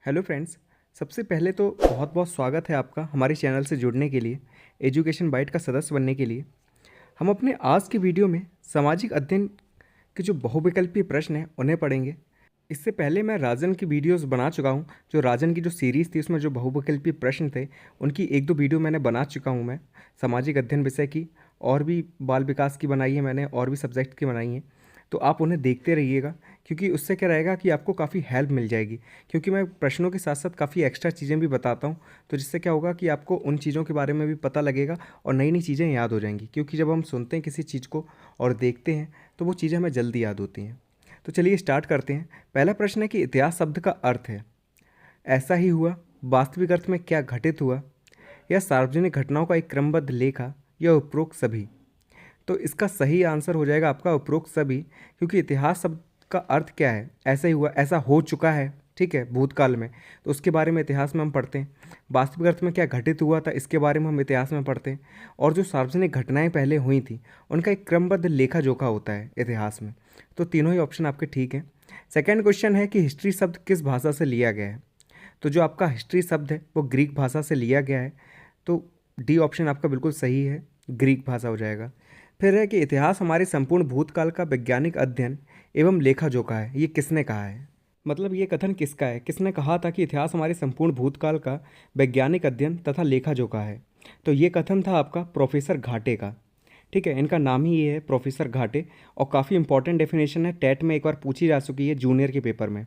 Hello friends. सबसे पहले तो बहुत बहुत स्वागत है आपका हमारे चैनल से जुड़ने के लिए, एजुकेशन बाइट का सदस्य बनने के लिए। हम अपने आज की वीडियो में सामाजिक अध्ययन के जो बहुविकल्पीय प्रश्न हैं उन्हें पढ़ेंगे। इससे पहले मैं राजन की वीडियोस बना चुका हूं। जो राजन की जो सीरीज़ थी उसमें जो बहुविकल्पीय प्रश्न थे उनकी एक दो वीडियो मैंने बना चुका हूं मैं, सामाजिक अध्ययन विषय की। और भी बाल विकास की बनाई है मैंने, और भी सब्जेक्ट की बनाई हैं। तो आप उन्हें देखते रहिएगा, क्योंकि उससे क्या रहेगा कि आपको काफ़ी हेल्प मिल जाएगी। क्योंकि मैं प्रश्नों के साथ साथ काफ़ी एक्स्ट्रा चीज़ें भी बताता हूँ, तो जिससे क्या होगा कि आपको उन चीज़ों के बारे में भी पता लगेगा और नई नई चीज़ें याद हो जाएंगी। क्योंकि जब हम सुनते हैं किसी चीज़ को और देखते हैं तो वो चीज़ें हमें जल्दी याद होती हैं। तो चलिए स्टार्ट करते हैं। पहला प्रश्न है कि इतिहास शब्द का अर्थ है ऐसा ही हुआ, वास्तविक अर्थ में क्या घटित हुआ, या सार्वजनिक घटनाओं का एक क्रमबद्ध लेखा, या उपरोक्त सभी। तो इसका सही आंसर हो जाएगा आपका उपरोक्त सभी। क्योंकि इतिहास शब्द का अर्थ क्या है? ऐसा ही हुआ, ऐसा हो चुका है, ठीक है, भूतकाल में, तो उसके बारे में इतिहास में हम पढ़ते हैं। वास्तविक अर्थ में क्या घटित हुआ था, इसके बारे में हम इतिहास में पढ़ते हैं। और जो सार्वजनिक घटनाएं पहले हुई थी उनका एक क्रमबद्ध लेखा जोखा होता है इतिहास में। तो तीनों ही ऑप्शन आपके ठीक हैं। सेकेंड क्वेश्चन है कि हिस्ट्री शब्द किस भाषा से लिया गया है? तो जो आपका हिस्ट्री शब्द है वो ग्रीक भाषा से लिया गया है। तो डी ऑप्शन आपका बिल्कुल सही है, ग्रीक भाषा हो जाएगा। फिर है कि इतिहास हमारे संपूर्ण भूतकाल का वैज्ञानिक अध्ययन एवं लेखा जोखा है। ये किसने कहा है? मतलब ये कथन किसका है? किसने कहा था कि इतिहास हमारे संपूर्ण भूतकाल का वैज्ञानिक अध्ययन तथा लेखा जोखा है? तो ये कथन था आपका प्रोफेसर घाटे का। ठीक है, इनका नाम ही ये है, प्रोफेसर घाटे। और काफ़ी इंपॉर्टेंट डेफिनेशन है, टेट में एक बार पूछी जा चुकी है, जूनियर के पेपर में।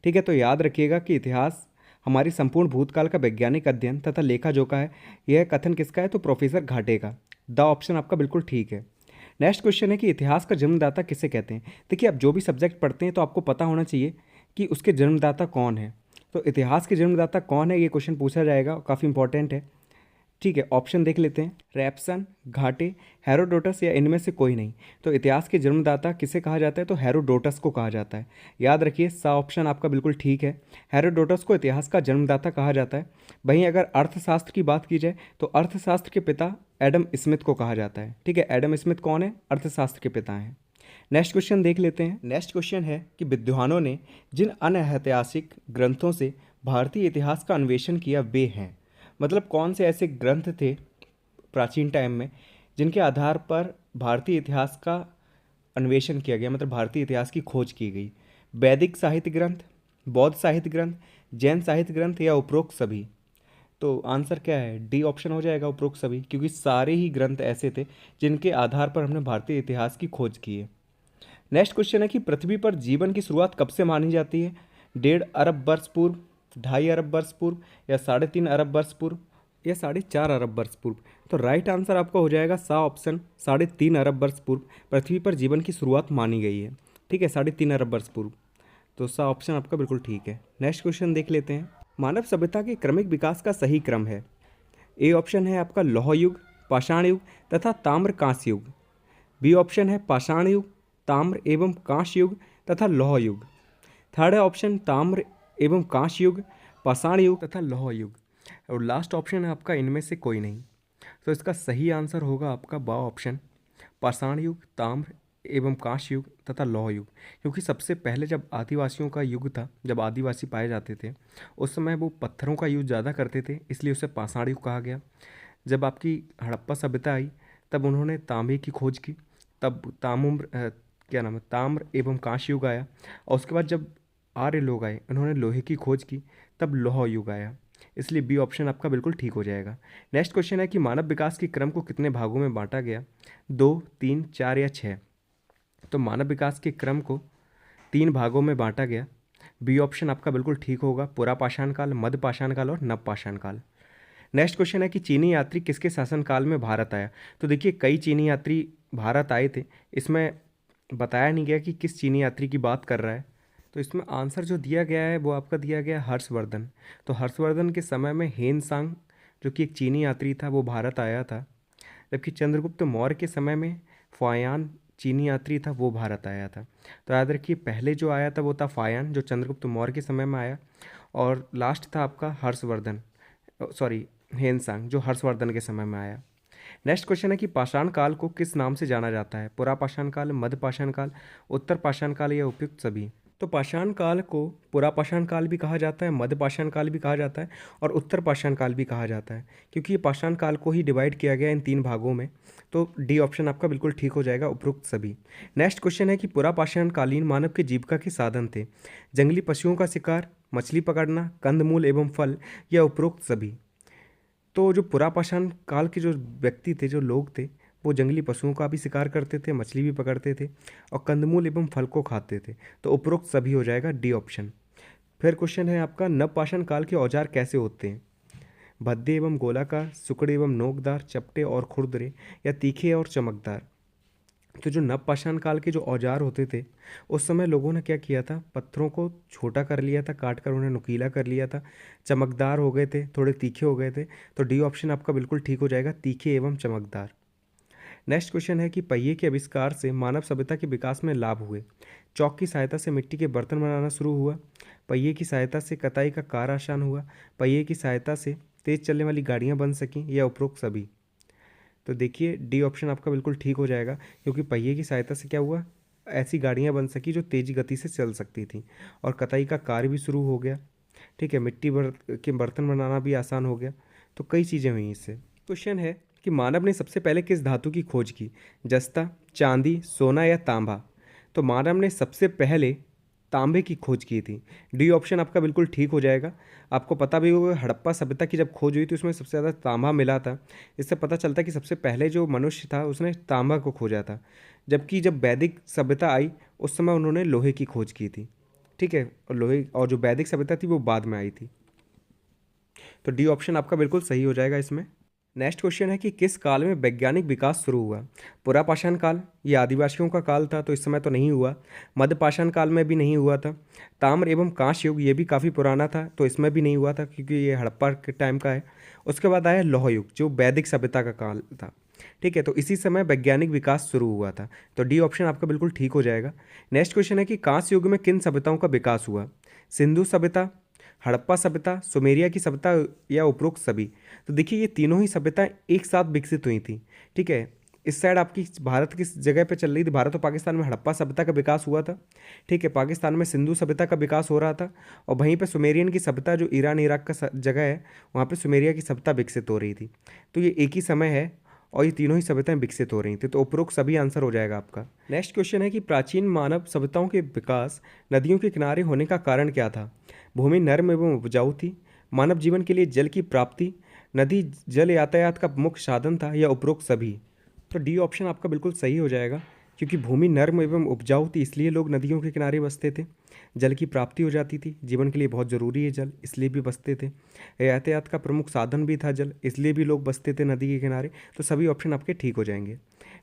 ठीक है, तो याद रखिएगा कि इतिहास हमारी संपूर्ण भूतकाल का वैज्ञानिक अध्ययन तथा लेखा जोखा है। यह कथन किसका है? तो प्रोफेसर घाटे का। द ऑप्शन आपका बिल्कुल ठीक है। नेक्स्ट क्वेश्चन है कि इतिहास का जन्मदाता किसे कहते हैं? देखिए, आप जो भी सब्जेक्ट पढ़ते हैं तो आपको पता होना चाहिए कि उसके जन्मदाता कौन है। तो इतिहास के जन्मदाता कौन है, ये क्वेश्चन पूछा जाएगा, काफ़ी इंपॉर्टेंट है। ठीक है, ऑप्शन देख लेते हैं। रैप्सन, घाटे, हेरोडोटस, या इनमें से कोई नहीं। तो इतिहास के जन्मदाता किसे कहा जाता है? तो हेरोडोटस को कहा जाता है। याद रखिए, सा ऑप्शन आपका बिल्कुल ठीक है। हेरोडोटस को इतिहास का जन्मदाता कहा जाता है। वहीं अगर अर्थशास्त्र की बात की जाए तो अर्थशास्त्र के पिता एडम स्मिथ को कहा जाता है। ठीक है, एडम स्मिथ कौन है? अर्थशास्त्र के पिता हैं। नेक्स्ट क्वेश्चन देख लेते हैं। नेक्स्ट क्वेश्चन है कि विद्वानों ने जिन अनऐतिहासिक ग्रंथों से भारतीय इतिहास का अन्वेषण किया वे हैं। मतलब कौन से ऐसे ग्रंथ थे प्राचीन टाइम में जिनके आधार पर भारतीय इतिहास का अन्वेषण किया गया, मतलब भारतीय इतिहास की खोज की गई? वैदिक साहित्य ग्रंथ, बौद्ध साहित्य ग्रंथ, जैन साहित्य ग्रंथ, या उपरोक्त सभी। तो आंसर क्या है? डी ऑप्शन हो जाएगा, उपरोक्त सभी। क्योंकि सारे ही ग्रंथ ऐसे थे जिनके आधार पर हमने भारतीय इतिहास की खोज की है। नेक्स्ट क्वेश्चन है कि पृथ्वी पर जीवन की शुरुआत कब से मानी जाती है? 1.5 अरब वर्ष पूर्व, 2.5 अरब वर्ष पूर्व, या 3.5 अरब वर्ष पूर्व, या 4.5 अरब वर्ष पूर्व। तो राइट आंसर आपका हो जाएगा सा ऑप्शन, 3.5 अरब वर्ष पूर्व पृथ्वी पर जीवन की शुरुआत मानी गई है। ठीक है, 3.5 अरब वर्ष पूर्व। तो सा ऑप्शन आपका बिल्कुल ठीक है। नेक्स्ट क्वेश्चन देख लेते हैं। मानव सभ्यता के क्रमिक विकास का सही क्रम है? ए ऑप्शन है आपका लौह युग, पाषाण युग तथा ताम्र कांस्य युग। बी ऑप्शन है पाषाण युग, ताम्र एवं कांस्य युग तथा लौह युग। थर्ड ऑप्शन ताम्र एवं कांस्य युग, पाषाण युग तथा लौह युग। और लास्ट ऑप्शन है आपका इनमें से कोई नहीं। तो इसका सही आंसर होगा आपका बा ऑप्शन, पाषाण युग, ताम्र एवं कांस्य युग तथा लौह युग। क्योंकि सबसे पहले जब आदिवासियों का युग था, जब आदिवासी पाए जाते थे, उस समय वो पत्थरों का यूज ज़्यादा करते थे, इसलिए उसे पाषाण युग कहा गया। जब आपकी हड़प्पा सभ्यता आई तब उन्होंने तांबे की खोज की, तब क्या नाम है, ताम्र एवं कांस्य युग आया। और उसके बाद जब आर्य लोग आए, उन्होंने लोहे की खोज की, तब लौह युग आया। इसलिए बी ऑप्शन आपका बिल्कुल ठीक हो जाएगा। नेक्स्ट क्वेश्चन है कि मानव विकास के क्रम को कितने भागों में बांटा गया? 2, 3, 4 या 6। तो मानव विकास के क्रम को 3 भागों में बांटा गया। बी ऑप्शन आपका बिल्कुल ठीक होगा, पुरा पाषाण काल, मध्य पाषाण काल और नव पाषाण काल। नेक्स्ट क्वेश्चन है कि चीनी यात्री किसके शासनकाल में भारत आया? तो देखिए, कई चीनी यात्री भारत आए थे, इसमें बताया नहीं गया कि किस चीनी यात्री की बात कर रहा है। तो इसमें आंसर जो दिया गया है वो आपका दिया गया है हर्षवर्धन। तो हर्षवर्धन के समय में हेन सांग, जो कि एक चीनी यात्री था, वो भारत आया था। जबकि चंद्रगुप्त मौर्य के समय में फायान चीनी यात्री था, वो भारत आया था। तो याद रखिए, पहले जो आया था वो था फायान, जो चंद्रगुप्त मौर्य के समय में आया। और लास्ट था आपका हर्षवर्धन, सॉरी हेनसांग, जो हर्षवर्धन के समय में आया। नेक्स्ट क्वेश्चन है कि पाषाण काल को किस नाम से जाना जाता है? पुरा पाषाण काल, मध्य पाषाण काल, उत्तर पाषाण काल, या उपयुक्त सभी। तो पाषाण काल को पुरापाषाण काल भी कहा जाता है, मध्य पाषाण काल भी कहा जाता है और उत्तर पाषाण काल भी कहा जाता है, क्योंकि ये पाषाण काल को ही डिवाइड किया गया इन 3 भागों में। तो डी ऑप्शन आपका बिल्कुल ठीक हो जाएगा, उपरोक्त सभी। नेक्स्ट क्वेश्चन है कि पुरापाषाण कालीन मानव के जीविका के साधन थे जंगली पशुओं का शिकार, मछली पकड़ना, कंदमूल एवं फल, या उपरोक्त सभी। तो जो पुरापाषाण काल के जो व्यक्ति थे, जो लोग थे, वो जंगली पशुओं का भी शिकार करते थे, मछली भी पकड़ते थे और कंदमूल एवं फल को खाते थे। तो उपरोक्त सभी हो जाएगा, डी ऑप्शन। फिर क्वेश्चन है आपका, नवपाषाण काल के औजार कैसे होते हैं? भद्दे एवं गोलाकार, सुकड़े एवं नोकदार, चपटे और खुरदरे, या तीखे और चमकदार। तो जो नवपाषाण काल के जो औजार होते थे, उस समय लोगों ने क्या किया था, पत्थरों को छोटा कर लिया था, काट कर उन्हें नुकीला कर लिया था, चमकदार हो गए थे, थोड़े तीखे हो गए थे। तो डी ऑप्शन आपका बिल्कुल ठीक हो जाएगा, तीखे एवं चमकदार। नेक्स्ट क्वेश्चन है कि पहिए के आविष्कार से मानव सभ्यता के विकास में लाभ हुए। चौक की सहायता से मिट्टी के बर्तन बनाना शुरू हुआ, पहिए की सहायता से कताई का कार्य आसान हुआ, पहिए की सहायता से तेज चलने वाली गाड़ियाँ बन सकीं, या उपरोक्त सभी। तो देखिए डी ऑप्शन आपका बिल्कुल ठीक हो जाएगा, क्योंकि पहिए की सहायता से क्या हुआ, ऐसी गाड़ियाँ बन सकी जो तेज़ गति से चल सकती थी, और कताई का कार्य भी शुरू हो गया। ठीक है, मिट्टी के बर्तन बनाना भी आसान हो गया। तो कई चीज़ें हुई इससे। क्वेश्चन है कि मानव ने सबसे पहले किस धातु की खोज की? जस्ता, चांदी, सोना, या तांबा। तो मानव ने सबसे पहले तांबे की खोज की थी। डी ऑप्शन आपका बिल्कुल ठीक हो जाएगा। आपको पता भी होगा, हड़प्पा सभ्यता की जब खोज हुई थी उसमें सबसे ज़्यादा तांबा मिला था। इससे पता चलता है कि सबसे पहले जो मनुष्य था उसने तांबा को खोजा था, जबकि जब वैदिक सभ्यता आई उस समय उन्होंने लोहे की खोज की थी। ठीक है, और लोहे और जो वैदिक सभ्यता थी वो बाद में आई थी। तो डी ऑप्शन आपका बिल्कुल सही हो जाएगा इसमें। नेक्स्ट क्वेश्चन है कि किस काल में वैज्ञानिक विकास शुरू हुआ? पुरापाषाण काल, ये आदिवासियों का काल था तो इस समय तो नहीं हुआ। मध्यपाषाण काल में भी नहीं हुआ था। ताम्र एवं कांस्य युग, ये भी काफ़ी पुराना था तो इसमें भी नहीं हुआ था, क्योंकि ये हड़प्पा के टाइम का है। उसके बाद आया लौह युग, जो वैदिक सभ्यता का काल था। ठीक है, तो इसी समय वैज्ञानिक विकास शुरू हुआ था। तो डी ऑप्शन आपका बिल्कुल ठीक हो जाएगा। नेक्स्ट क्वेश्चन है कि कांस्य युग में किन सभ्यताओं का विकास हुआ? सिंधु सभ्यता, हड़प्पा सभ्यता, सुमेरिया की सभ्यता, या उपरोक्त सभी। तो देखिए ये तीनों ही सभ्यताएं एक साथ विकसित हुई थी। ठीक है, इस साइड आपकी भारत किस जगह पे चल रही थी, भारत और पाकिस्तान में हड़प्पा सभ्यता का विकास हुआ था। ठीक है, पाकिस्तान में सिंधु सभ्यता का विकास हो रहा था, और वहीं पे सुमेरियन की सभ्यता जो ईरान इराक का जगह है, वहाँ पे सुमेरिया की सभ्यता विकसित हो रही थी। तो ये एक ही समय है और ये तीनों ही सभ्यताएं विकसित हो रही थी। तो उपरोक्त सभी आंसर हो जाएगा आपका। नेक्स्ट क्वेश्चन है कि प्राचीन मानव सभ्यताओं के विकास नदियों के किनारे होने का कारण क्या था? भूमि नर्म एवं उपजाऊ थी, मानव जीवन के लिए जल की प्राप्ति, नदी जल यातायात का मुख्य साधन था, या उपरोक्त सभी। तो डी ऑप्शन आपका बिल्कुल सही हो जाएगा, क्योंकि भूमि नर्म एवं उपजाऊ थी इसलिए लोग नदियों के किनारे बसते थे, जल की प्राप्ति हो जाती थी, जीवन के लिए बहुत ज़रूरी है जल, इसलिए भी बसते थे, यातायात का प्रमुख साधन भी था जल, इसलिए भी लोग बसते थे नदी के किनारे। तो सभी ऑप्शन आपके ठीक हो जाएंगे।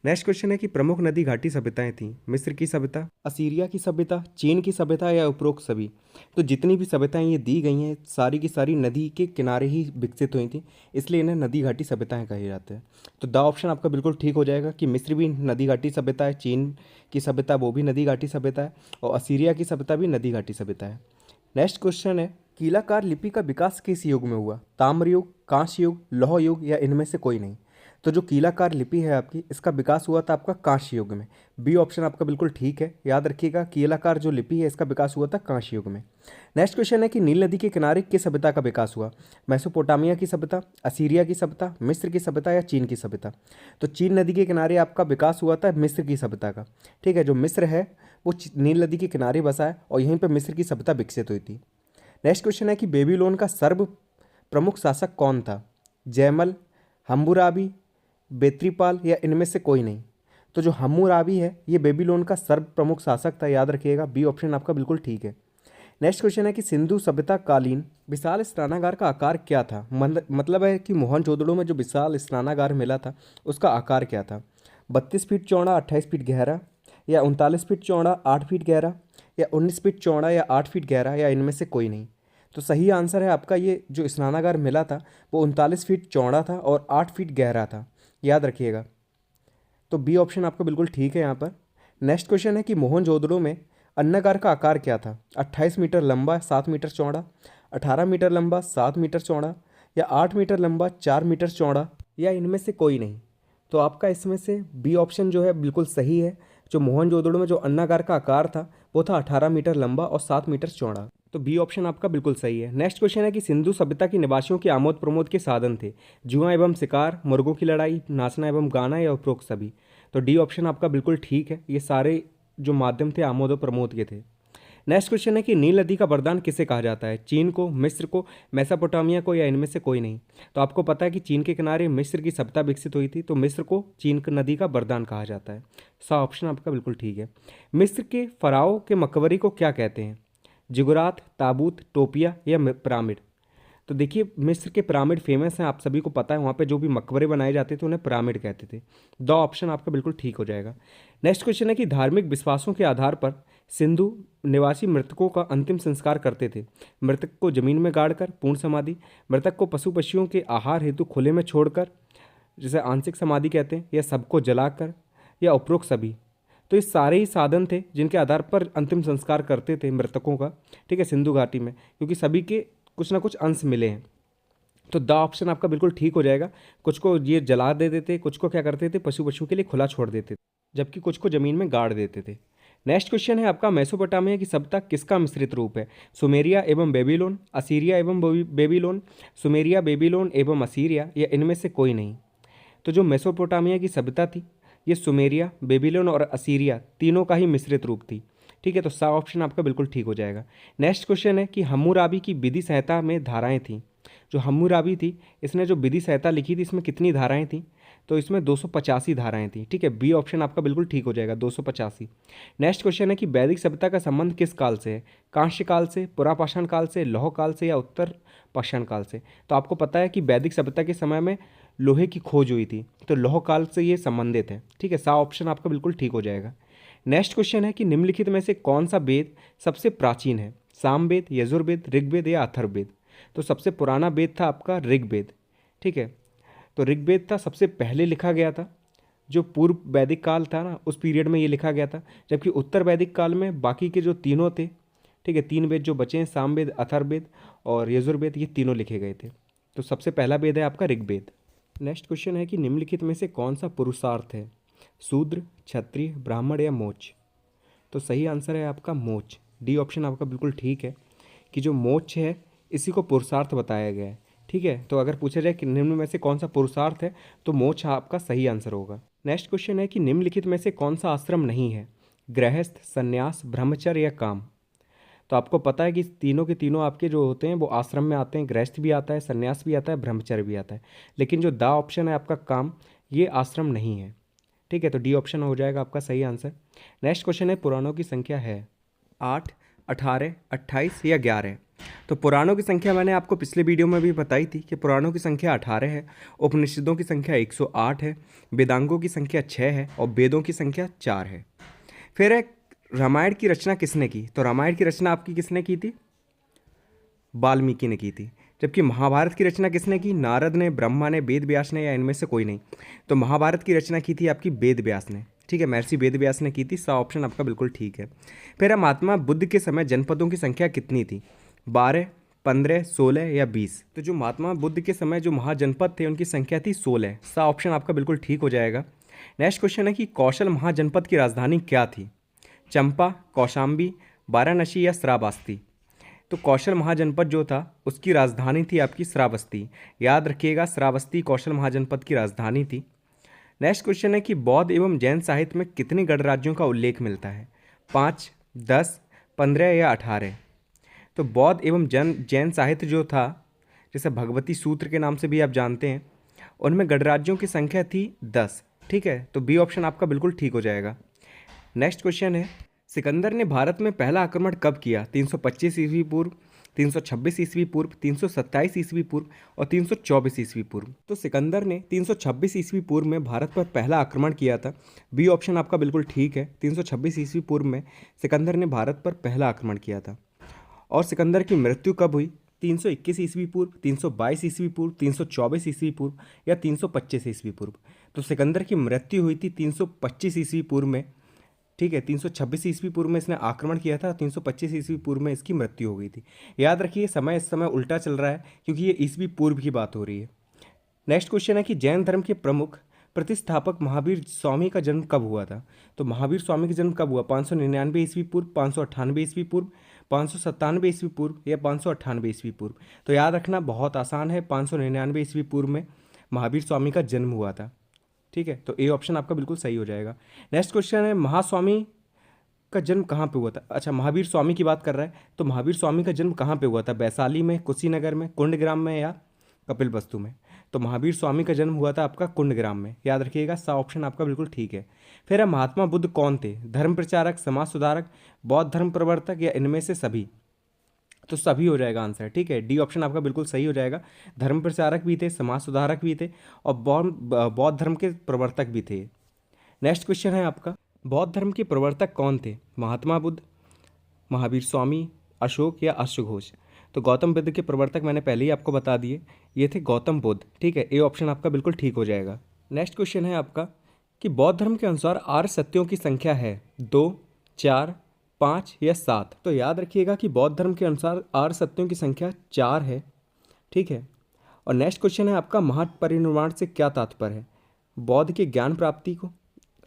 नेक्स्ट क्वेश्चन है कि प्रमुख नदी घाटी सभ्यताएं थीं। मिस्र की सभ्यता, असीरिया की सभ्यता, चीन की सभ्यता, या उपरोक्त सभी। तो जितनी भी सभ्यताएं ये दी गई हैं सारी की सारी नदी के किनारे ही विकसित हुई थी, इसलिए इन्हें नदी घाटी सभ्यताएं कहे जाते हैं। तो द ऑप्शन आपका बिल्कुल ठीक हो जाएगा कि मिस्र भी नदी घाटी सभ्यता है, चीन की सभ्यता वो भी नदी घाटी सभ्यता है, और असीरिया की सभ्यता भी नदी घाटी सभ्यता है। नेक्स्ट क्वेश्चन है, कीलाकार लिपि का विकास किस युग में हुआ? ताम्र युग, कांस्य युग, लौह युग, या इनमें से कोई नहीं। तो जो कीलाकार लिपि है आपकी, इसका विकास हुआ था आपका कांस्य युग में। बी ऑप्शन आपका बिल्कुल ठीक है, याद रखिएगा कीलाकार जो लिपि है इसका विकास हुआ था कांस्य युग में। नेक्स्ट क्वेश्चन है कि नील नदी के किनारे किस सभ्यता का विकास हुआ? मेसोपोटामिया की सभ्यता, असीरिया की सभ्यता, मिस्र की सभ्यता, या चीन की सभ्यता। तो चीन नदी के किनारे आपका विकास हुआ था मिस्र की सभ्यता का। ठीक है, जो मिस्र है वो नील नदी के किनारे बसा है और यहीं पर मिस्र की सभ्यता विकसित हुई थी। नेक्स्ट क्वेश्चन है कि बेबीलोन का सर्व प्रमुख शासक कौन था? जयमल, हम्मुराबी, बेत्रीपाल, या इनमें से कोई नहीं। तो जो हम्मुराबी है ये बेबीलोन का सर्व प्रमुख शासक था, याद रखिएगा। बी ऑप्शन आपका बिल्कुल ठीक है। नेक्स्ट क्वेश्चन है कि सिंधु सभ्यता कालीन विशाल स्नानागार का आकार क्या था? मतलब है कि मोहनजोदड़ो में जो विशाल स्नानागार मिला था उसका आकार क्या था? 32 फीट चौड़ा, 28 फीट गहरा, या 39 फीट चौड़ा, 8 फीट गहरा, या 19 फीट चौड़ा, या 8 फीट गहरा, या इनमें से कोई नहीं। तो सही आंसर है आपका, ये जो स्नानागार मिला था वो 39 फीट चौड़ा था और 8 फीट गहरा था, याद रखिएगा। तो बी ऑप्शन आपका बिल्कुल ठीक है यहाँ पर। नेक्स्ट क्वेश्चन है कि मोहनजोदड़ो में अन्नागार का आकार क्या था? 28 मीटर लंबा, 7 मीटर चौड़ा, 18 मीटर लंबा, 7 मीटर चौड़ा, या 8 मीटर लंबा, 4 मीटर चौड़ा, या इनमें से कोई नहीं। तो आपका इसमें से बी ऑप्शन जो है बिल्कुल सही है। जो मोहनजोदड़ो में जो अन्नागार का आकार था वो था 18 मीटर लंबा और 7 मीटर चौड़ा। तो बी ऑप्शन आपका बिल्कुल सही है। नेक्स्ट क्वेश्चन है कि सिंधु सभ्यता के निवासियों के आमोद प्रमोद के साधन थे जुआ एवं शिकार, मुर्गों की लड़ाई, नाचना एवं गाना या उपरोक्त सभी। तो डी ऑप्शन आपका बिल्कुल ठीक है, ये सारे जो माध्यम थे आमोद और प्रमोद के थे। नेक्स्ट क्वेश्चन है कि नील नदी का वरदान किसे कहा जाता है, चीन को, मिस्र को, मेसोपोटामिया को या इनमें से कोई नहीं। तो आपको पता है कि चीन के किनारे मिस्र की सभ्यता विकसित हुई थी, तो मिस्र को चीन नदी का वरदान कहा जाता है। सा ऑप्शन आपका बिल्कुल ठीक है। मिस्र के फराओ के मकबरे को क्या कहते हैं, जिगुरात, ताबूत, टोपिया या पिरामिड। तो देखिए मिस्र के पिरामिड फेमस हैं, आप सभी को पता है, वहाँ पे जो भी मकबरे बनाए जाते थे उन्हें पिरामिड कहते थे। दो ऑप्शन आपका बिल्कुल ठीक हो जाएगा। नेक्स्ट क्वेश्चन है कि धार्मिक विश्वासों के आधार पर सिंधु निवासी मृतकों का अंतिम संस्कार करते थे, मृतक को जमीन में गाड़कर पूर्ण समाधि, मृतक को पशु पक्षियों के आहार हेतु खुले में छोड़कर जिसे आंशिक समाधि कहते हैं, या सबको जलाकर, या उपरोक्त सभी। तो ये सारे ही साधन थे जिनके आधार पर अंतिम संस्कार करते थे मृतकों का, ठीक है, सिंधु घाटी में, क्योंकि सभी के कुछ ना कुछ अंश मिले हैं। तो द ऑप्शन आपका बिल्कुल ठीक हो जाएगा। कुछ को ये जला देते थे, कुछ को क्या करते थे पशु पक्षियों के लिए खुला छोड़ देते थे, जबकि कुछ को ज़मीन में गाड़ देते थे। नेक्स्ट क्वेश्चन है आपका मेसोपोटामिया की सभ्यता किसका मिश्रित रूप है, सुमेरिया एवं बेबीलोन, असीरिया एवं बेबीलोन, सुमेरिया बेबीलोन एवं असीरिया या इनमें से कोई नहीं। तो जो मेसोपोटामिया की सभ्यता थी ये सुमेरिया, बेबीलोन और असीरिया तीनों का ही मिश्रित रूप थी, ठीक है। तो सा ऑप्शन आपका बिल्कुल ठीक हो जाएगा। नेक्स्ट क्वेश्चन है कि हम्मुराबी की विधि संहिता में धाराएं थीं। जो हम्मुराबी थी इसने जो विधि संहिता लिखी थी इसमें कितनी धाराएं थीं, तो इसमें 285 धाराएं थीं, ठीक है। बी ऑप्शन आपका बिल्कुल ठीक हो जाएगा, 285। नेक्स्ट क्वेश्चन है कि वैदिक सभ्यता का संबंध किस काल से है, कांस्य काल से, पुरापाषाण काल से, लौह काल से या उत्तर पाषाण काल से। तो आपको पता है कि वैदिक सभ्यता के समय में लोहे की खोज हुई थी, तो लौह काल से ये संबंधित है, ठीक है। सा ऑप्शन आपका बिल्कुल ठीक हो जाएगा। नेक्स्ट क्वेश्चन है कि निम्नलिखित में से कौन सा वेद सबसे प्राचीन है, सामवेद, यजुर्वेद, ऋग्वेद या अथर्ववेद। तो सबसे पुराना वेद था आपका ऋग्वेद, ठीक है। तो ऋग्वेद था सबसे पहले लिखा गया था, जो पूर्व वैदिक काल था ना उस पीरियड में ये लिखा गया था, जबकि उत्तर वैदिक काल में बाकी के जो तीनों थे, ठीक है, 3 वेद जो बचे हैं, सामवेद, अथर्ववेद और यजुर्वेद, ये तीनों लिखे गए थे। तो सबसे पहला वेद है आपका ऋग्वेद। नेक्स्ट क्वेश्चन है कि निम्नलिखित में से कौन सा पुरुषार्थ है, शूद्र, क्षत्रिय, ब्राह्मण या मोक्ष। तो सही आंसर है आपका मोक्ष। डी ऑप्शन आपका बिल्कुल ठीक है कि जो मोक्ष है इसी को पुरुषार्थ बताया गया है, ठीक है। तो अगर पूछा जाए कि निम्न में से कौन सा पुरुषार्थ है तो मोक्ष आपका सही आंसर होगा। नेक्स्ट क्वेश्चन है कि निम्नलिखित में से कौन सा आश्रम नहीं है, गृहस्थ, संन्यास, ब्रह्मचर्य या काम। तो आपको पता है कि तीनों के तीनों आपके जो होते हैं वो आश्रम में आते हैं, गृहस्थ भी आता है, संन्यास भी आता है, ब्रह्मचर्य भी आता है, लेकिन जो द ऑप्शन है आपका काम, ये आश्रम नहीं है, ठीक है। तो डी ऑप्शन हो जाएगा आपका सही आंसर। नेक्स्ट क्वेश्चन है पुराणों की संख्या है 8, 18, 28 या 11। तो पुराणों की संख्या मैंने आपको पिछले वीडियो में भी बताई थी कि पुराणों की संख्या 18 है, उपनिषदों की संख्या 108 है, वेदांगों की संख्या 6 है और वेदों की संख्या 4 है। फिर एक रामायण की रचना किसने की, तो रामायण की रचना आपकी किसने की थी, वाल्मीकि ने की थी। जबकि महाभारत की रचना किसने की, नारद ने, ब्रह्मा ने, वेद व्यास ने या इनमें से कोई नहीं। तो महाभारत की रचना की थी आपकी वेद व्यास ने, ठीक है, महर्षि वेद व्यास ने की थी। सा ऑप्शन आपका बिल्कुल ठीक है। फिर महात्मा बुद्ध के समय जनपदों की संख्या कितनी थी, 12, 15, 16 या 20। तो जो महात्मा बुद्ध के समय जो महाजनपद थे उनकी संख्या थी 16। सा ऑप्शन आपका बिल्कुल ठीक हो जाएगा। नेक्स्ट क्वेश्चन है कि कौशल महाजनपद की राजधानी क्या थी, चंपा, कौशाम्बी, वाराणसी या श्रावस्ती। तो कौशल महाजनपद जो था उसकी राजधानी थी आपकी श्रावस्ती। याद रखिएगा, श्रावस्ती कौशल महाजनपद की राजधानी थी। नेक्स्ट क्वेश्चन है कि बौद्ध एवं जैन साहित्य में कितने गणराज्यों का उल्लेख मिलता है, 5, 10, 15 या 18। तो बौद्ध एवं जैन साहित्य जो था, जैसे भगवती सूत्र के नाम से भी आप जानते हैं, उनमें गणराज्यों की संख्या थी 10, ठीक है। तो बी ऑप्शन आपका बिल्कुल ठीक हो जाएगा। नेक्स्ट क्वेश्चन है सिकंदर ने भारत में पहला आक्रमण कब किया, 325 ईस्वी पूर्व, 326 ईस्वी पूर्व, 327 ईस्वी पूर्व और 324 ईस्वी पूर्व। तो सिकंदर ने 326 ईस्वी पूर्व में भारत पर पहला आक्रमण किया था। बी ऑप्शन आपका बिल्कुल ठीक है, 326 ईस्वी पूर्व में सिकंदर ने भारत पर पहला आक्रमण किया था। और सिकंदर की मृत्यु कब हुई, 321 ईस्वी पूर्व, 322 ईस्वी पूर्व, 324 ईस्वी पूर्व या 325 ईस्वी पूर्व। तो सिकंदर की मृत्यु हुई थी 325 ईस्वी पूर्व में, ठीक है। 326 ईस्वी पूर्व में इसने आक्रमण किया था, 325 ईस्वी पूर्व में इसकी मृत्यु हो गई थी। याद रखिए समय इस समय उल्टा चल रहा है क्योंकि ये ईस्वी पूर्व की बात हो रही है। नेक्स्ट क्वेश्चन है कि जैन धर्म के प्रमुख प्रतिष्ठापक महावीर स्वामी का जन्म कब हुआ था? तो महावीर स्वामी का जन्म कब हुआ? 599 ईस्वी पूर्व, 598 ईस्वी पूर्व, 597 ईस्वी पूर्व या 598 ईस्वी पूर्व? तो याद रखना बहुत आसान है, 599 ईस्वी पूर्व में महावीर स्वामी का जन्म हुआ था। ठीक है, तो ए ऑप्शन आपका बिल्कुल सही हो जाएगा। नेक्स्ट क्वेश्चन है, महास्वामी का जन्म कहाँ पे हुआ था? अच्छा, महावीर स्वामी की बात कर रहा है, तो महावीर स्वामी का जन्म कहाँ पे हुआ था? वैशाली में, कुशीनगर में, कुंडग्राम में या कपिलवस्तु में? तो महावीर स्वामी का जन्म हुआ था आपका कुंडग्राम में, याद रखिएगा। सा ऑप्शन आपका बिल्कुल ठीक है। फिर है, महात्मा बुद्ध कौन थे? धर्म प्रचारक, समाज सुधारक, बौद्ध धर्म प्रवर्तक या इनमें से सभी? तो सभी हो जाएगा आंसर। ठीक है, डी ऑप्शन आपका बिल्कुल सही हो जाएगा। धर्म प्रचारक भी थे, समाज सुधारक भी थे और बौद्ध धर्म के प्रवर्तक भी थे। नेक्स्ट क्वेश्चन है आपका, बौद्ध धर्म के प्रवर्तक कौन थे? महात्मा बुद्ध, महावीर स्वामी, अशोक या अश्वघोष? तो गौतम बुद्ध के प्रवर्तक मैंने पहले ही आपको बता दिए, ये थे गौतम बुद्ध। ठीक है, ए ऑप्शन आपका बिल्कुल ठीक हो जाएगा। नेक्स्ट क्वेश्चन है आपका कि बौद्ध धर्म के अनुसार आर्य सत्यों की संख्या है 2, 4, 5 या 7? तो याद रखिएगा कि बौद्ध धर्म के अनुसार आर्य सत्यों की संख्या 4 है। ठीक है, और नेक्स्ट क्वेश्चन है आपका, महापरिनिर्वाण से क्या तात्पर्य है? बौद्ध के ज्ञान प्राप्ति को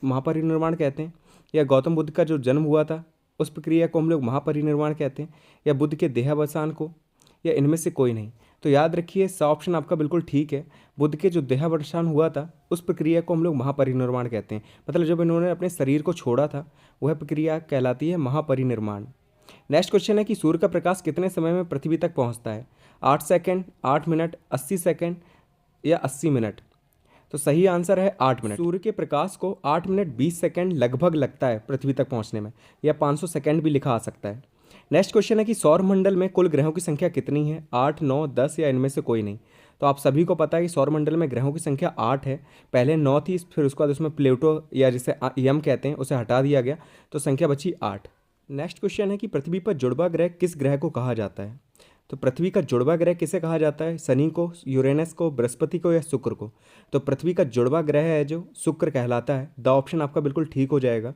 महापरिनिर्वाण कहते हैं, या गौतम बुद्ध का जो जन्म हुआ था उस प्रक्रिया को हम लोग महापरिनिर्वाण कहते हैं, या बुद्ध के देहावसान को, या इनमें से कोई नहीं? तो याद रखिए, सा ऑप्शन आपका बिल्कुल ठीक है। बुद्ध के जो देहावसान हुआ था उस प्रक्रिया को हम लोग महापरिनिर्वाण कहते हैं, मतलब जब इन्होंने अपने शरीर को छोड़ा था वह प्रक्रिया कहलाती है महापरिनिर्वाण। नेक्स्ट क्वेश्चन है कि सूर्य का प्रकाश कितने समय में पृथ्वी तक पहुंचता है? 8 सेकंड, 8 मिनट, 80 सेकंड या 80 मिनट? तो सही आंसर है 8 मिनट। सूर्य के प्रकाश को 8 मिनट 20 सेकंड लगभग लगता है पृथ्वी तक पहुंचने में, या 500 सेकंड भी लिखा आ सकता है। नेक्स्ट क्वेश्चन है कि सौर मंडल में कुल ग्रहों की संख्या कितनी है? 8, 9, 10 या इनमें से कोई नहीं? तो आप सभी को पता है कि सौर मंडल में ग्रहों की संख्या 8 है। पहले 9 थी, फिर उसके बाद उसमें प्लूटो या जिसे यम कहते हैं उसे हटा दिया गया, तो संख्या बची 8। नेक्स्ट क्वेश्चन है कि पृथ्वी पर जुड़वा ग्रह किस ग्रह को कहा जाता है? तो पृथ्वी का जुड़वा ग्रह किसे कहा जाता है? शनि को, यूरेनस को, बृहस्पति को या शुक्र को? तो पृथ्वी का जुड़वा ग्रह है जो शुक्र कहलाता है। द ऑप्शन आपका बिल्कुल ठीक हो जाएगा।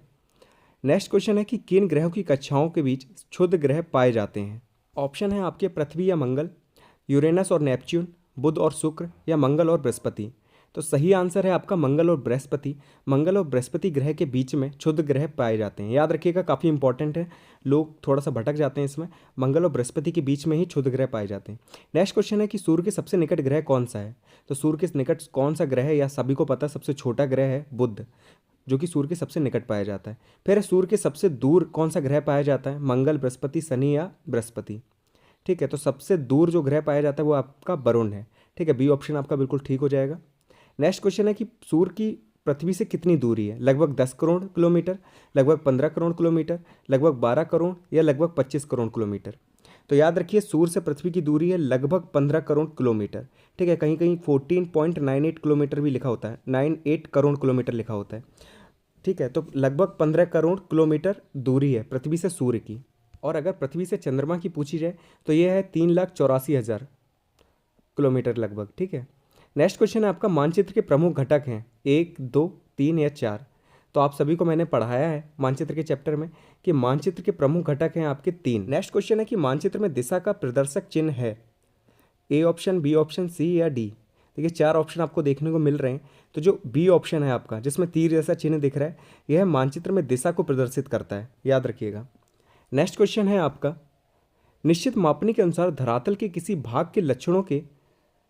नेक्स्ट क्वेश्चन है कि किन ग्रहों की कक्षाओं के बीच क्षुद्र ग्रह पाए जाते हैं? ऑप्शन है आपके पृथ्वी या मंगल, यूरेनस और नेपच्यून, बुध और शुक्र या मंगल और बृहस्पति? तो सही आंसर है आपका मंगल और बृहस्पति। मंगल और बृहस्पति ग्रह के बीच में क्षुद्र ग्रह पाए जाते हैं, याद रखिएगा, काफ़ी इंपॉर्टेंट है, लोग थोड़ा सा भटक जाते हैं इसमें। मंगल और बृहस्पति के बीच में ही क्षुद्र ग्रह पाए जाते हैं। नेक्स्ट क्वेश्चन है कि सूर्य के सबसे निकट ग्रह कौन सा है? तो सूर्य के निकट कौन सा ग्रह है, या सभी को पता सबसे छोटा ग्रह है बुध, जो कि सूर्य के सबसे निकट पाया जाता है। फिर सूर्य के सबसे दूर कौन सा ग्रह पाया जाता है? मंगल, बृहस्पति, शनि या बृहस्पति? ठीक है, तो सबसे दूर जो ग्रह पाया जाता है वो आपका वरुण है। ठीक है, बी ऑप्शन आपका बिल्कुल ठीक हो जाएगा। नेक्स्ट क्वेश्चन है कि सूर्य की पृथ्वी से कितनी दूरी है? लगभग 10 करोड़ किलोमीटर, लगभग 15 करोड़ किलोमीटर, लगभग 12 करोड़ या लगभग 25 करोड़ किलोमीटर? तो याद रखिए, सूर्य से पृथ्वी की दूरी है लगभग 15 करोड़ किलोमीटर। ठीक है, कहीं कहीं 14.98 किलोमीटर भी लिखा होता है, 98 करोड़ किलोमीटर लिखा होता है। ठीक है, तो लगभग 15 करोड़ किलोमीटर दूरी है पृथ्वी से सूर्य की। और अगर पृथ्वी से चंद्रमा की पूछी जाए तो यह है 3,84,000 किलोमीटर लगभग। ठीक है, नेक्स्ट क्वेश्चन है आपका, मानचित्र के प्रमुख घटक हैं 1, 2, 3 या 4? तो आप सभी को मैंने पढ़ाया है मानचित्र के चैप्टर में कि मानचित्र के प्रमुख घटक हैं आपके 3। नेक्स्ट क्वेश्चन है कि मानचित्र में दिशा का प्रदर्शक चिन्ह है? ए ऑप्शन, बी ऑप्शन, सी या डी? देखिए 4 ऑप्शन आपको देखने को मिल रहे हैं, तो जो बी ऑप्शन है आपका, जिसमें तीर जैसा चिन्ह दिख रहा है, यह मानचित्र में दिशा को प्रदर्शित करता है, याद रखिएगा। नेक्स्ट क्वेश्चन है आपका, निश्चित मापनी के अनुसार धरातल के किसी भाग के लक्षणों के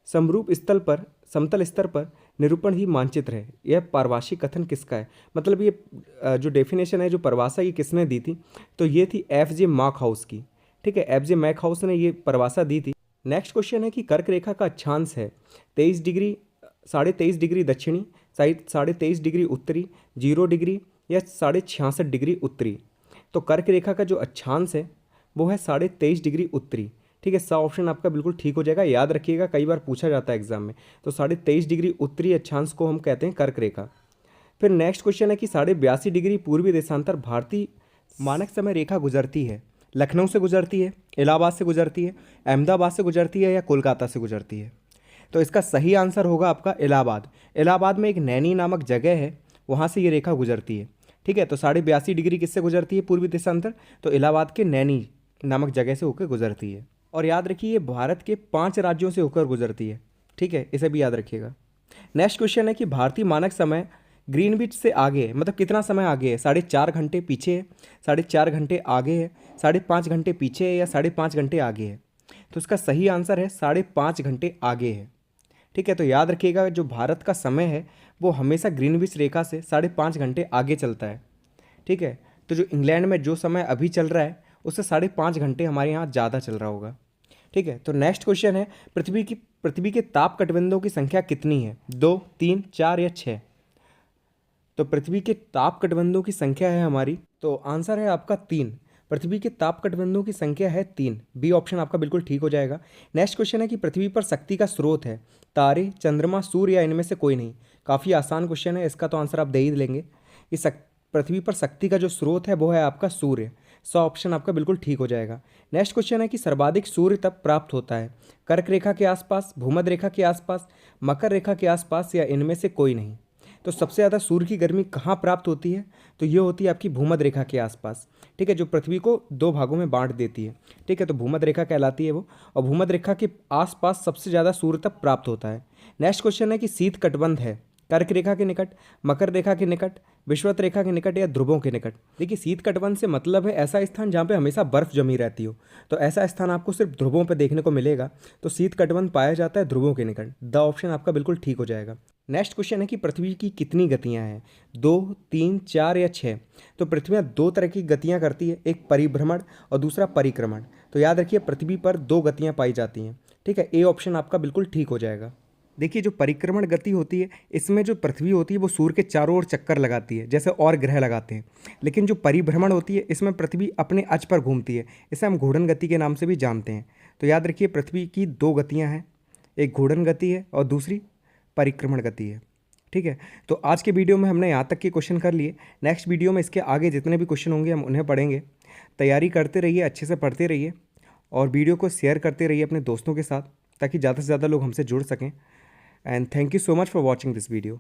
समरूप स्थल पर समतल स्तर पर निरूपण ही मानचित्र है। यह पारिभाषिक कथन किसका है? मतलब ये जो डेफिनेशन है, जो परिभाषा ये किसने दी थी? तो ये थी एफ.जे. मैकहाउस की। ठीक है, एफ.जे. मैकहाउस ने ये परिभाषा दी थी। नेक्स्ट क्वेश्चन है कि कर्क रेखा का अक्षांश है 23 डिग्री, 23.5 डिग्री दक्षिणी, 23.5 डिग्री उत्तरी, 0 डिग्री या 66.5 डिग्री उत्तरी? तो कर्क रेखा का जो अक्षांश है वो है 23.5 डिग्री उत्तरी। ठीक है, सा ऑप्शन आपका बिल्कुल ठीक हो जाएगा, याद रखिएगा, कई बार पूछा जाता है एग्जाम में। तो 23.5 डिग्री उत्तरी अक्षांश को हम कहते हैं कर्क रेखा। फिर नेक्स्ट क्वेश्चन है कि 82.5 डिग्री पूर्वी देशांतर भारतीय मानक समय रेखा गुजरती है? लखनऊ से गुजरती है, इलाहाबाद से गुजरती है, अहमदाबाद से गुजरती है या कोलकाता से गुजरती है? तो इसका सही आंसर होगा आपका इलाहाबाद। इलाहाबाद में एक नैनी नामक जगह है, वहाँ से ये रेखा गुजरती है। ठीक है, तो 82.5 डिग्री किससे गुजरती है पूर्वी देशांतर? तो इलाहाबाद के नैनी नामक जगह से होकर गुजरती है। और याद रखिए, ये भारत के 5 राज्यों से होकर गुजरती है। ठीक है, इसे भी याद रखिएगा। नेक्स्ट क्वेश्चन है कि भारतीय मानक समय ग्रीनविच से आगे है, मतलब कितना समय आगे है? 4.5 घंटे पीछे है, 4.5 घंटे आगे है, 5.5 घंटे पीछे है, या 5.5 घंटे आगे है? तो इसका सही आंसर है 5.5 घंटे आगे है। ठीक है, तो याद रखिएगा जो भारत का समय है वो हमेशा ग्रीनविच रेखा से 5.5 घंटे आगे चलता है। ठीक है, तो जो इंग्लैंड में जो समय अभी चल रहा है उससे 5.5 घंटे हमारे यहाँ ज़्यादा चल रहा होगा। ठीक है, तो नेक्स्ट क्वेश्चन है पृथ्वी के ताप कटबंधों की संख्या कितनी है? 2, 3, 4 या 6? तो पृथ्वी के ताप कटबंधों की संख्या है हमारी, तो आंसर है आपका 3। पृथ्वी के ताप कटबंधों की संख्या है 3। बी ऑप्शन आपका बिल्कुल ठीक हो जाएगा। नेक्स्ट क्वेश्चन है कि पृथ्वी पर शक्ति का स्रोत है तारे, चंद्रमा, सूर्य या इनमें से कोई नहीं? काफ़ी आसान क्वेश्चन है, इसका तो आंसर आप दे ही लेंगे। इस पृथ्वी पर शक्ति का जो स्रोत है वो है आपका सूर्य। 100 ऑप्शन आपका बिल्कुल ठीक हो जाएगा। नेक्स्ट क्वेश्चन है कि सर्वाधिक सूर्य तप प्राप्त होता है कर्क रेखा के आसपास, भूमध्य रेखा के आसपास, मकर रेखा के आसपास या इनमें से कोई नहीं? तो सबसे ज़्यादा सूर्य की गर्मी कहाँ प्राप्त होती है? तो ये होती है आपकी भूमध्य रेखा के आसपास। ठीक है, जो पृथ्वी को 2 भागों में बांट देती है। ठीक है, तो भूमध्य रेखा कहलाती है वो, और भूमध्य रेखा के आसपास सबसे ज़्यादा सूर्य तप प्राप्त होता है। नेक्स्ट क्वेश्चन है कि शीत कटबंध है कर्क रेखा के निकट, मकर रेखा के निकट, विषुवत रेखा के निकट या ध्रुवों के निकट? देखिए, शीत कटबंध से मतलब है ऐसा स्थान जहाँ पे हमेशा बर्फ जमी रहती हो, तो ऐसा स्थान आपको सिर्फ ध्रुवों पे देखने को मिलेगा। तो शीत कटबंध पाया जाता है ध्रुवों के निकट। द ऑप्शन आपका बिल्कुल ठीक हो जाएगा। नेक्स्ट क्वेश्चन है कि पृथ्वी की कितनी गतियाँ हैं? 2, 3, 4 या 6? तो पृथ्वी 2 तरह की गतियाँ करती है, एक परिभ्रमण और दूसरा परिक्रमण। तो याद रखिए पृथ्वी पर 2 गतियाँ पाई जाती हैं। ठीक है, ए ऑप्शन आपका बिल्कुल ठीक हो जाएगा। देखिए, जो परिक्रमण गति होती है इसमें जो पृथ्वी होती है वो सूर्य के चारों ओर चक्कर लगाती है जैसे और ग्रह लगाते हैं। लेकिन जो परिभ्रमण होती है इसमें पृथ्वी अपने अक्ष पर घूमती है, इसे हम घूर्णन गति के नाम से भी जानते हैं। तो याद रखिए पृथ्वी की 2 गतियाँ हैं, एक घूर्णन गति है और दूसरी परिक्रमण गति है। ठीक है, तो आज के वीडियो में हमने यहाँ तक के क्वेश्चन कर लिए। नेक्स्ट वीडियो में इसके आगे जितने भी क्वेश्चन होंगे हम उन्हें पढ़ेंगे। तैयारी करते रहिए, अच्छे से पढ़ते रहिए और वीडियो को शेयर करते रहिए अपने दोस्तों के साथ ताकि ज़्यादा से ज़्यादा लोग हमसे जुड़ सकें। And thank you so much for watching this video.